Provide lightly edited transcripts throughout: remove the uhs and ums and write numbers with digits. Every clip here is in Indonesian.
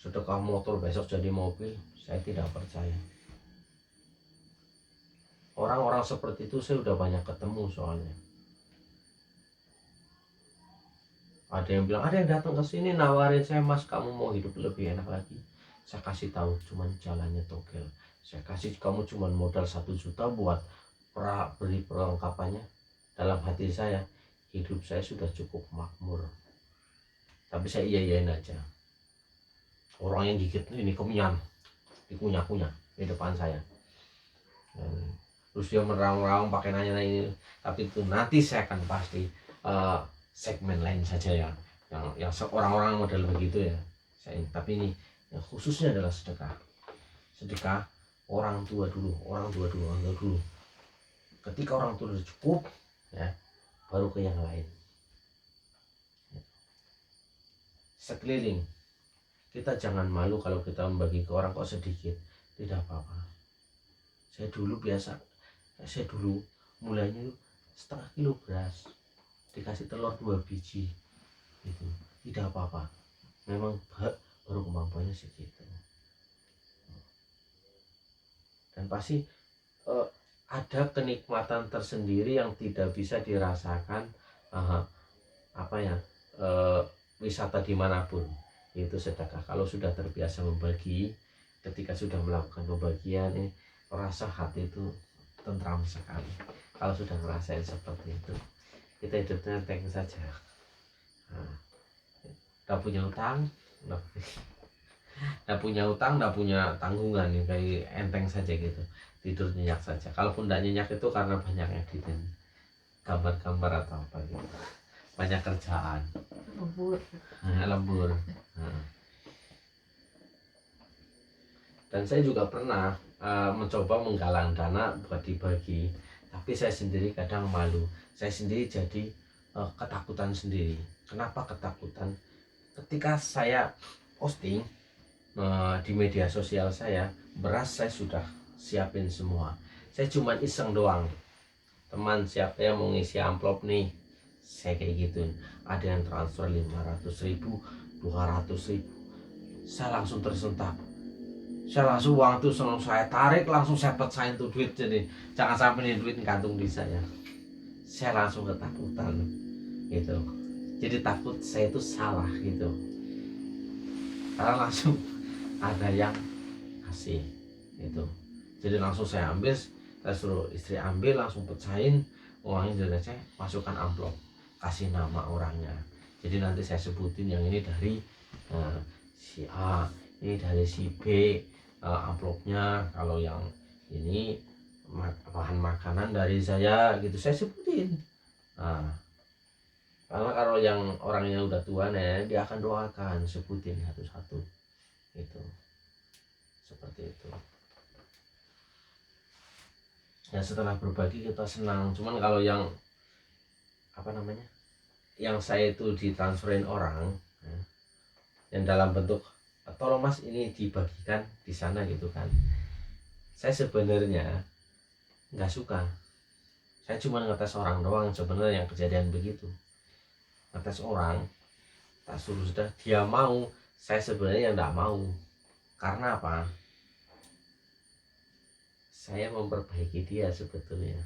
sedekah motor besok jadi mobil, saya tidak percaya. Orang-orang seperti itu saya udah banyak ketemu soalnya. Ada yang bilang, ada yang datang ke sini nawarin saya, Mas kamu mau hidup lebih enak lagi, saya kasih tahu cuman jalannya togel. Saya kasih kamu cuman modal 1 juta buat beli perlengkapannya. Dalam hati saya, hidup saya sudah cukup makmur. Tapi saya iya-iyain aja. Orang yang gigit ini kemian, dikunyah-kunyah di depan saya. Dan terus dia meraung-raung pakai nanya ini. Tapi itu nanti saya akan pasti segmen lain saja ya. Yang orang-orang model begitu ya. Tapi ini yang khususnya adalah sedekah. Sedekah orang tua dulu. Ketika orang tua sudah cukup, ya, baru ke yang lain. Sekeliling, kita jangan malu kalau kita membagi ke orang kok sedikit, tidak apa-apa. Saya dulu mulainya setengah kilo beras, dikasih telur 2 biji, itu tidak apa-apa. Memang baru kemampuannya segitu. Dan pasti ada kenikmatan tersendiri yang tidak bisa dirasakan wisata dimanapun, itu sedekah. Kalau sudah terbiasa membagi, ketika sudah melakukan pembagian, rasa hati itu tentram sekali. Kalau sudah ngerasain seperti itu, kita hidupnya enteng saja. Nggak punya utang, nggak punya tanggungan, kayak enteng saja gitu, tidur nyenyak saja. Kalaupun nggak nyenyak itu karena banyak editin gambar-gambar atau apa gitu, banyak kerjaan, lembur. Dan saya juga pernah mencoba menggalang dana buat dibagi, tapi saya sendiri kadang malu. Saya sendiri jadi ketakutan sendiri. Kenapa ketakutan? Ketika saya posting di media sosial saya, beras saya sudah siapin semua. Saya cuma iseng doang. Teman siapa yang mau ngisi amplop nih? Saya kayak gituin. Ada yang transfer 500.000, 200.000. Saya langsung tersentak. Saya langsung uang itu saya tarik, langsung saya pecahin tuh duit. Jadi jangan sampai nih duit gantung di saya. Saya langsung ketakutan gitu. Jadi takut saya itu salah gitu. Karena langsung ada yang kasih gitu. Jadi langsung saya ambil, saya suruh istri ambil, langsung pecahin uangnya, jadi saya masukkan amplop, kasih nama orangnya. Jadi nanti saya sebutin yang ini dari si A, ini dari si B, amplopnya. Kalau yang ini bahan makanan dari saya gitu, saya sebutin. Karena kalau yang orangnya udah tua nih, dia akan doakan, sebutin satu-satu gitu, seperti itu. Ya setelah berbagi kita senang. Cuman kalau yang yang saya itu ditransferin orang, yang dalam bentuk tolong mas ini dibagikan di sana gitu kan, saya sebenarnya nggak suka. Saya cuma ngetes orang doang sebenarnya yang kejadian begitu. Ngetes orang, tak suruh sudah dia mau, saya sebenarnya nggak mau. Karena apa? Saya memperbaiki dia sebetulnya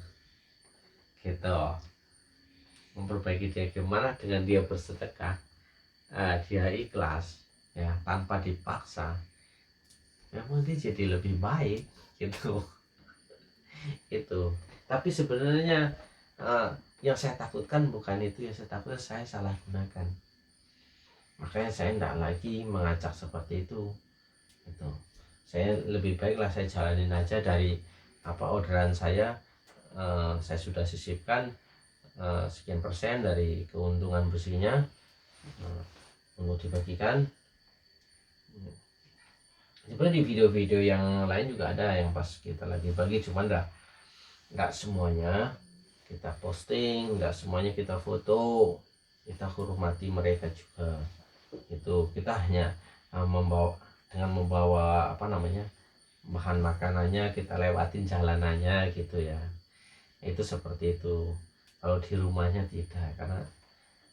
gitu. Memperbaiki dia gimana? Dengan dia bersedekah, dia ikhlas ya, tanpa dipaksa, memang dia jadi lebih baik gitu. Itu. Tapi sebenarnya yang saya takutkan bukan itu. Yang saya takutkan saya salah gunakan. Makanya saya tidak lagi mengajak seperti itu gitu. Saya lebih baiklah saya jalanin aja dari orderan saya sudah sisipkan sekian persen dari keuntungan bersihnya untuk dibagikan. Sebenarnya di video-video yang lain juga ada yang pas kita lagi bagi, cuman nggak semuanya kita posting, nggak semuanya kita foto. Kita hormati mereka juga. Itu kita hanya membawa bahan makanannya, kita lewatin jalanannya gitu ya. Itu seperti itu. Kalau di rumahnya tidak, karena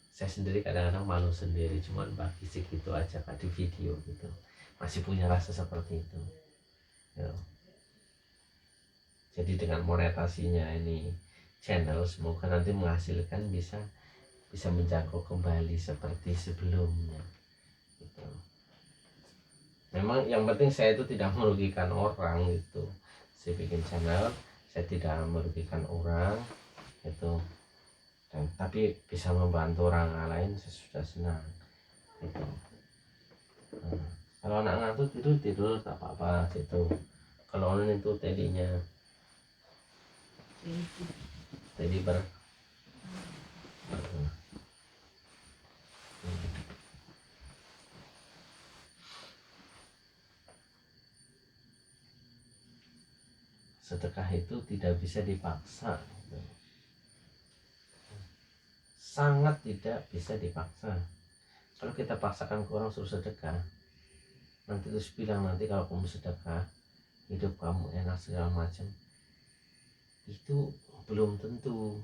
saya sendiri kadang-kadang malu sendiri, cuman bagi segitu aja Kak di video gitu. masih punya rasa seperti itu ya. Jadi dengan monetasinya ini channel, semoga nanti menghasilkan bisa bisa menjangkau kembali seperti sebelumnya gitu. Memang yang penting saya itu tidak merugikan orang gitu. Saya bikin channel, saya tidak merugikan orang itu, dan tapi bisa membantu orang lain, saya sudah senang gitu. Kalau anak ngantuk tidur tak apa-apa gitu. Kalau online itu tedinya tadi sedekah itu tidak bisa dipaksa gitu. Sangat tidak bisa dipaksa. Kalau kita paksakan ke orang suruh sedekah, nanti terus bilang nanti kalau kamu sedekah hidup kamu enak segala macam, itu belum tentu.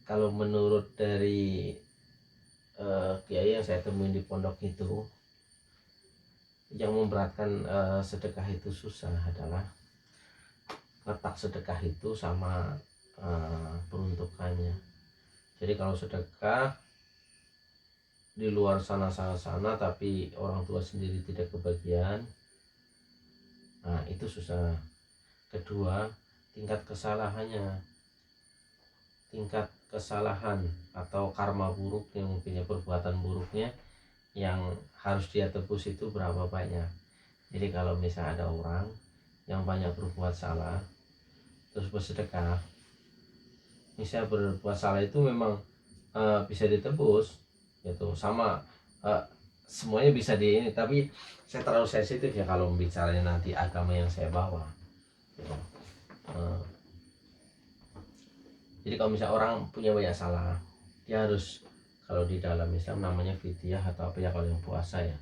Kalau menurut dari kiai yang saya temuin di pondok itu, yang memberatkan sedekah itu susah adalah letak sedekah itu sama peruntukannya. Jadi kalau sedekah di luar sana tapi orang tua sendiri tidak kebagian, nah itu susah. Kedua, tingkat kesalahan atau karma buruknya, mungkinnya perbuatan buruknya yang harus dia tebus itu berapa banyak. Jadi kalau misalnya ada orang yang banyak berbuat salah terus bersedekah, misalnya berbuat salah itu memang bisa ditebus gitu, sama semuanya bisa di ini, tapi saya terlalu sensitif ya kalau bicaranya nanti agama yang saya bawa gitu. Jadi kalau misalnya orang punya banyak salah, dia harus, kalau di dalam Islam namanya fidyah atau apa ya, kalau yang puasa ya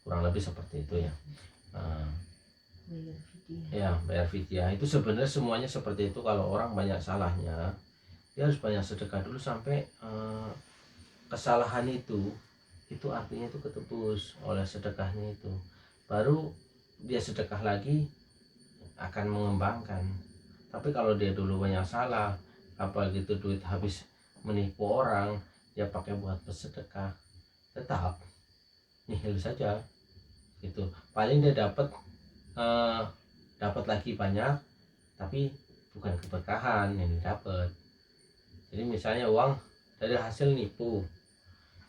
kurang lebih seperti itu ya. Ya bayar fidyah itu sebenarnya semuanya seperti itu. Kalau orang banyak salahnya, dia harus banyak sedekah dulu sampai kesalahan itu artinya itu ketebus oleh sedekahnya itu, baru dia sedekah lagi akan mengembangkan. Tapi kalau dia dulu banyak salah, apa gitu duit habis menipu orang, dia pakai buat bersedekah, tetap nihil saja gitu. Paling dia dapat lagi banyak, tapi bukan keberkahan yang didapat. Jadi misalnya uang dari hasil nipu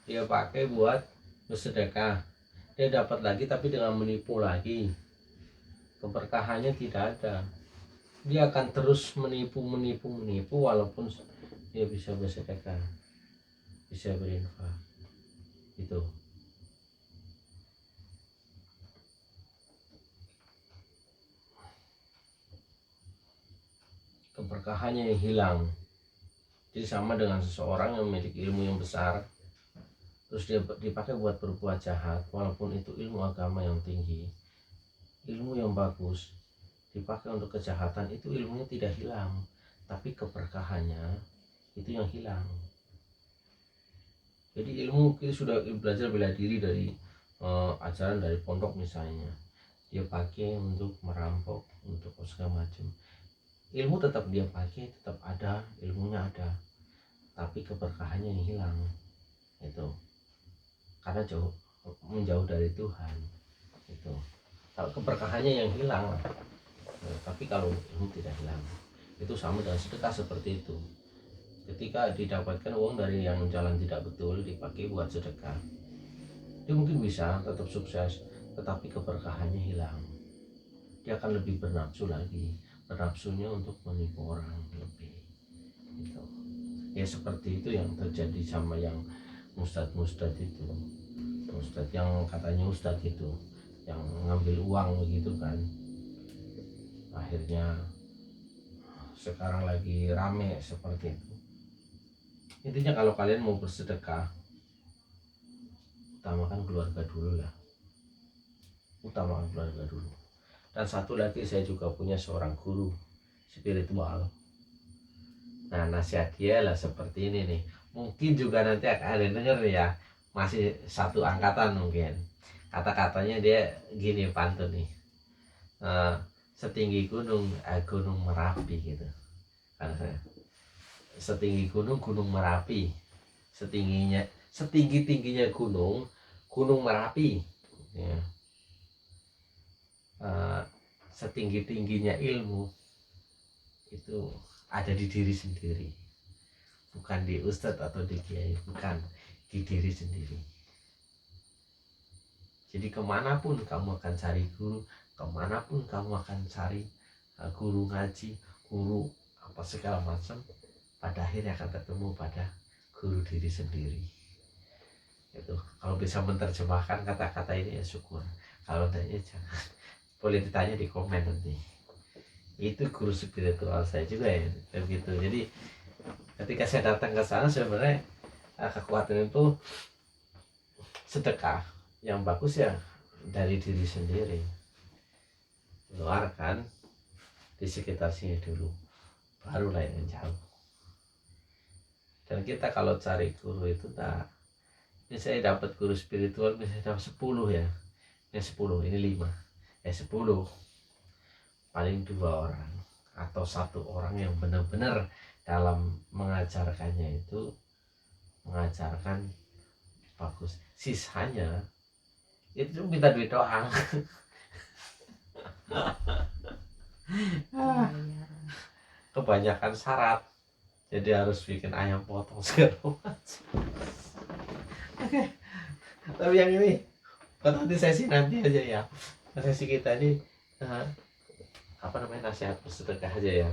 dia pakai buat bersedekah, dia dapat lagi tapi dengan menipu lagi, keberkahannya tidak ada. Dia akan terus menipu walaupun dia bisa bersedekah, bisa berinfak itu. Keberkahannya yang hilang. Jadi sama dengan seseorang yang memiliki ilmu yang besar terus dia dipakai buat berbuat jahat, walaupun itu ilmu agama yang tinggi, ilmu yang bagus, dipakai untuk kejahatan, itu ilmunya tidak hilang, tapi keberkahannya itu yang hilang. Jadi ilmu kita sudah belajar bela diri dari ajaran dari pondok misalnya, dia pakai untuk merampok, untuk segala macam, ilmu tetap dia pakai, tetap ada, ilmunya ada, tapi keberkahannya yang hilang itu karena menjauh dari Tuhan itu. Kalau keberkahannya yang hilang, tapi kalau ilmu tidak hilang, itu sama dengan sedekah seperti itu. Ketika didapatkan uang dari yang jalan tidak betul dipakai buat sedekah, dia mungkin bisa tetap sukses, tetapi keberkahannya hilang. Dia akan lebih bernafsu lagi, bernafsunya untuk menipu orang lebih gitu. Ya seperti itu yang terjadi sama yang ustadz itu, ustadz yang katanya ustadz itu yang ngambil uang begitu kan, akhirnya sekarang lagi rame seperti itu. Intinya kalau kalian mau bersedekah, utamakan keluarga dulu lah, utamakan keluarga dulu. Dan satu lagi, saya juga punya seorang guru spiritual. Nah nasihat dia lah seperti ini nih, mungkin juga nanti akan ada denger ya, masih satu angkatan mungkin. kata-katanya dia gini pantun nih, setinggi gunung gunung Merapi gitu kan. Saya setinggi gunung gunung Merapi, setinggi tingginya gunung Merapi ya. Setinggi tingginya ilmu itu ada di diri sendiri, bukan di ustadz atau di kiai, bukan, di diri sendiri. Jadi kemanapun kamu akan cari guru, kemanapun kamu akan cari guru ngaji, guru apa segala macam, pada akhirnya akan ketemu pada guru diri sendiri. Itu kalau bisa menerjemahkan kata-kata ini ya syukur, kalau tidak ya jangan. Boleh ditanya di komen nanti. Itu guru spiritual saya juga ya begitu. Jadi ketika saya datang ke sana sebenarnya kekuatan itu sedekah yang bagus ya dari diri sendiri, keluarkan di sekitar sini dulu, barulah yang jauh. Dan kita kalau cari guru itu ini saya dapat guru spiritual misalnya dapat 10 ya, ini 10, ini 5, 10 paling 2 orang atau 1 orang yang benar-benar dalam mengajarkannya itu mengajarkan bagus. Sisanya itu minta duit doang. Kebanyakan syarat, jadi harus bikin ayam potong segala macam. Oke. Tapi yang ini nanti sesi nanti aja ya. Sesi kita ini nasihat bersedekah aja ya.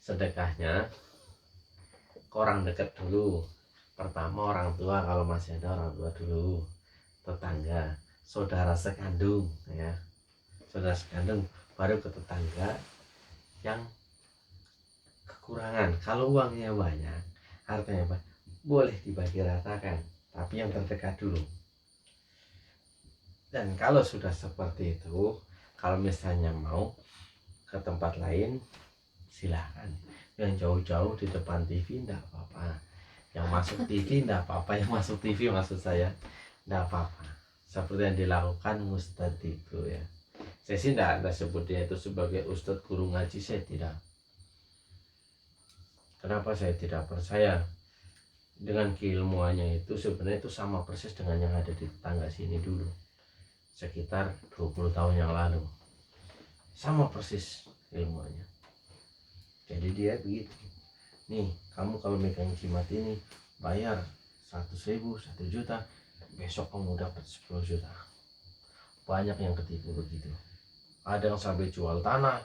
Sedekahnya ke orang dekat dulu. Pertama orang tua, kalau masih ada orang tua dulu, tetangga, saudara sekandung ya, saudara sekandung, baru ke tetangga yang kekurangan. Kalau uangnya banyak, hartanya banyak, boleh dibagi ratakan, tapi yang terdekat dulu. Dan kalau sudah seperti itu, kalau misalnya mau ke tempat lain, silahkan. Yang jauh-jauh di depan TV enggak apa-apa, yang masuk TV enggak apa-apa, yang masuk TV maksud saya enggak apa-apa. Seperti yang dilakukan Ustadz itu ya. Saya sih enggak sebut dia itu sebagai Ustadz guru ngaji, saya tidak. Kenapa saya tidak percaya? Dengan keilmuannya itu sebenarnya itu sama persis dengan yang ada di tetangga sini dulu, sekitar 20 tahun yang lalu, sama persis ilmunya. Jadi dia begitu, nih kamu kalau megang jimat ini bayar 100.000, 1 juta, besok kamu dapat 10 juta. Banyak yang ketipu begitu, ada yang sampai jual tanah,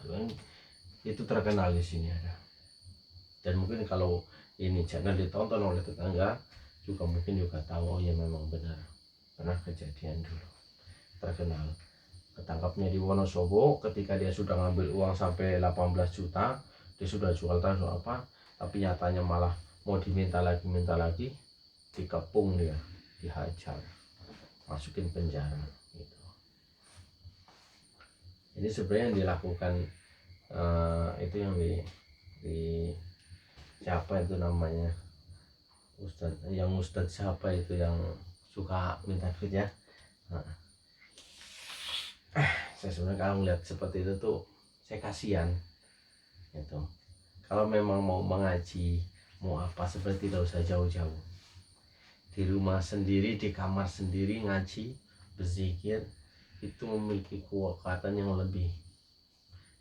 itu terkenal di sini ada. Dan mungkin kalau ini channel ditonton oleh tetangga juga mungkin juga tahu, oh ya memang benar, pernah kejadian dulu terkenal. Ketangkapnya di Wonosobo ketika dia sudah ngambil uang sampai 18 juta, dia sudah jual tanah apa, tapi nyatanya malah mau minta lagi, dikepung dia, dihajar, masukin penjara gitu. Ini sebenarnya yang dilakukan itu yang di siapa itu namanya, Ustadz siapa itu yang suka minta duit ya. Saya sebenarnya kalau melihat seperti itu tuh saya kasihan gitu. Kalau memang mau mengaji, mau apa, seperti tidak usah jauh-jauh, di rumah sendiri, di kamar sendiri ngaji, berzikir, itu memiliki kekuatan yang lebih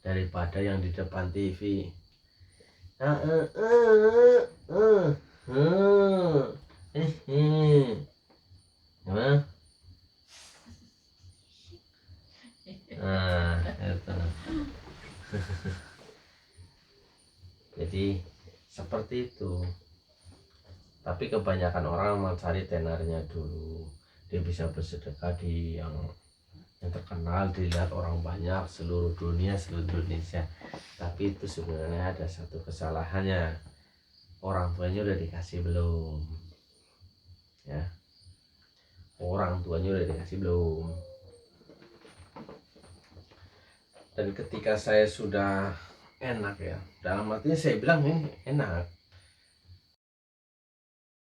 daripada yang di depan TV. Gimana? Nah, itu. Jadi seperti itu. Tapi kebanyakan orang mencari tenarnya dulu. Dia bisa bersedekah di yang terkenal, dilihat orang banyak seluruh dunia, seluruh Indonesia. Tapi itu sebenarnya ada satu kesalahannya. Orang tuanya udah dikasih belum? Ya. Orang tuanya udah dikasih belum? Dan ketika saya sudah enak ya, dalam artinya saya bilang ini enak,